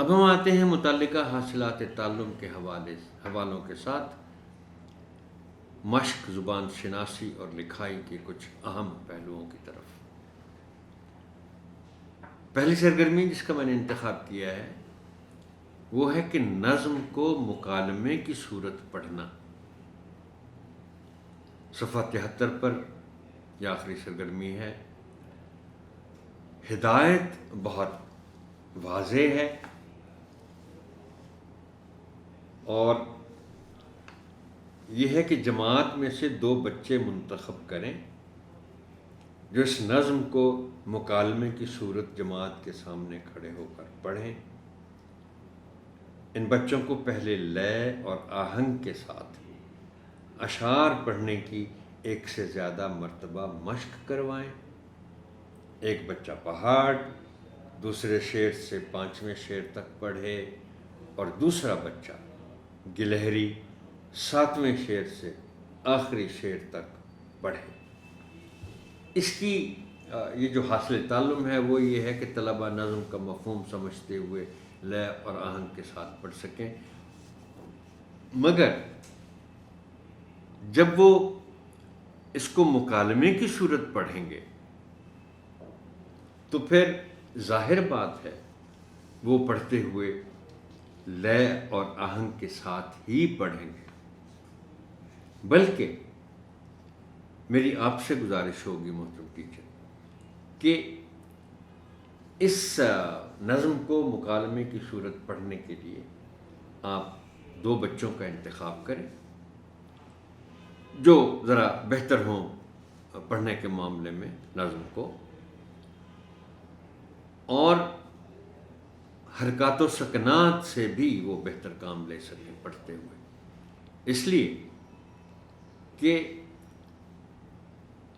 اب ہم آتے ہیں متعلقہ حاصلات تعلم کے حوالوں کے ساتھ مشق زبان شناسی اور لکھائی کے کچھ اہم پہلوؤں کی طرف۔ پہلی سرگرمی جس کا میں نے انتخاب کیا ہے وہ ہے کہ نظم کو مکالمے کی صورت پڑھنا۔ صفحہ 73 پر یہ آخری سرگرمی ہے۔ ہدایت بہت واضح ہے اور یہ ہے کہ جماعت میں سے 2 بچے منتخب کریں جو اس نظم کو مکالمے کی صورت جماعت کے سامنے کھڑے ہو کر پڑھیں۔ ان بچوں کو پہلے لے اور آہنگ کے ساتھ اشعار پڑھنے کی 1 سے زیادہ مرتبہ مشق کروائیں۔ ایک بچہ پہاڑ دوسرے شعر سے 5ویں شعر تک پڑھے اور دوسرا بچہ گلہری 7ویں شعر سے آخری شعر تک پڑھے۔ اس کی یہ جو حاصل تعلم ہے وہ یہ ہے کہ طلبہ نظم کا مفہوم سمجھتے ہوئے لے اور آہنگ کے ساتھ پڑھ سکیں، مگر جب وہ اس کو مکالمے کی صورت پڑھیں گے تو پھر ظاہر بات ہے وہ پڑھتے ہوئے لے اور آہنگ کے ساتھ ہی پڑھیں گے۔ بلکہ میری آپ سے گزارش ہوگی محترم ٹیچر کہ اس نظم کو مکالمے کی صورت پڑھنے کے لیے آپ 2 بچوں کا انتخاب کریں جو ذرا بہتر ہوں پڑھنے کے معاملے میں نظم کو، اور حرکات و سکنات سے بھی وہ بہتر کام لے سکیں پڑھتے ہوئے، اس لیے کہ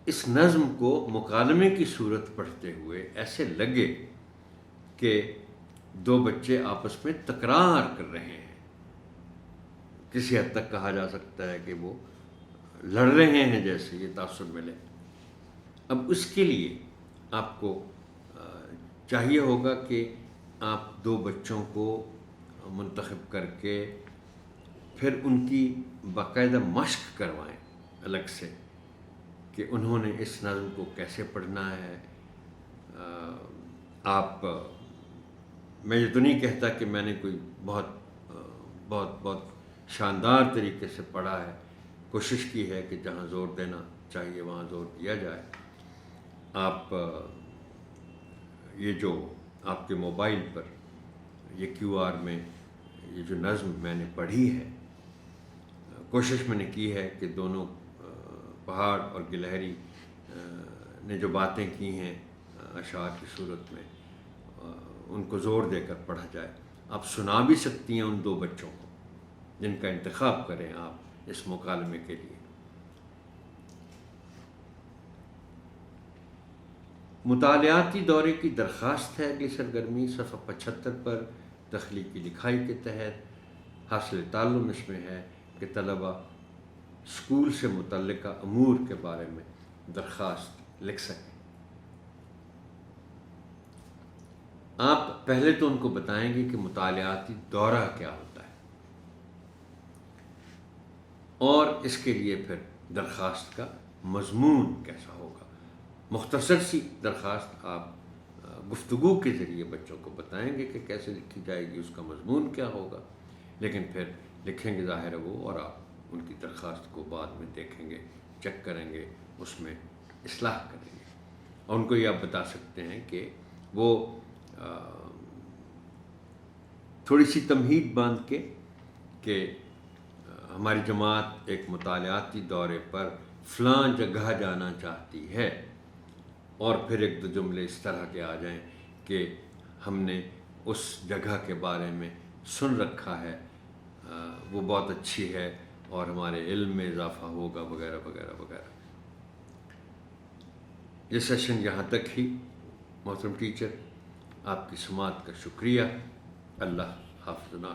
اس نظم کو مکالمے کی صورت پڑھتے ہوئے ایسے لگے کہ 2 بچے آپس میں تکرار کر رہے ہیں۔ کسی حد تک کہا جا سکتا ہے کہ وہ لڑ رہے ہیں، جیسے یہ تاثر ملے۔ اب اس کے لیے آپ کو چاہیے ہوگا کہ آپ 2 بچوں کو منتخب کر کے پھر ان کی باقاعدہ مشق کروائیں الگ سے کہ انہوں نے اس نظم کو کیسے پڑھنا ہے۔ میں یہ تو نہیں کہتا کہ میں نے کوئی بہت شاندار طریقے سے پڑھا ہے، کوشش کی ہے کہ جہاں زور دینا چاہیے وہاں زور دیا جائے۔ آپ یہ جو آپ کے موبائل پر یہ QR میں یہ جو نظم میں نے پڑھی ہے، کوشش میں نے کی ہے کہ دونوں پہاڑ اور گلہری نے جو باتیں کی ہیں اشعار کی صورت میں ان کو زور دے کر پڑھا جائے۔ آپ سنا بھی سکتی ہیں ان 2 بچوں کو جن کا انتخاب کریں آپ اس مکالمے کے لیے۔ مطالعاتی دورے کی درخواست ہے اگلی سرگرمی صفحہ 75 پر تخلیقی لکھائی کے تحت۔ حاصل تعلم اس میں ہے کہ طلبہ اسکول سے متعلقہ امور کے بارے میں درخواست لکھ سکیں۔ آپ پہلے تو ان کو بتائیں گے کہ مطالعاتی دورہ کیا ہوتا ہے اور اس کے لیے پھر درخواست کا مضمون کیسا ہوگا۔ مختصر سی درخواست آپ گفتگو کے ذریعے بچوں کو بتائیں گے کہ کیسے لکھی جائے گی، اس کا مضمون کیا ہوگا، لیکن پھر لکھیں گے ظاہر ہے وہ، اور آپ ان کی درخواست کو بعد میں دیکھیں گے، چیک کریں گے، اس میں اصلاح کریں گے، اور ان کو یہ آپ بتا سکتے ہیں کہ وہ تھوڑی سی تمہید باندھ کے کہ ہماری جماعت ایک مطالعاتی دورے پر فلاں جگہ جانا چاہتی ہے، اور پھر 1-2 جملے اس طرح کے آ جائیں کہ ہم نے اس جگہ کے بارے میں سن رکھا ہے، وہ بہت اچھی ہے اور ہمارے علم میں اضافہ ہوگا وغیرہ وغیرہ وغیرہ۔ یہ سیشن یہاں تک ہی محترم ٹیچر، آپ کی سماعت کا شکریہ۔ اللہ حافظ۔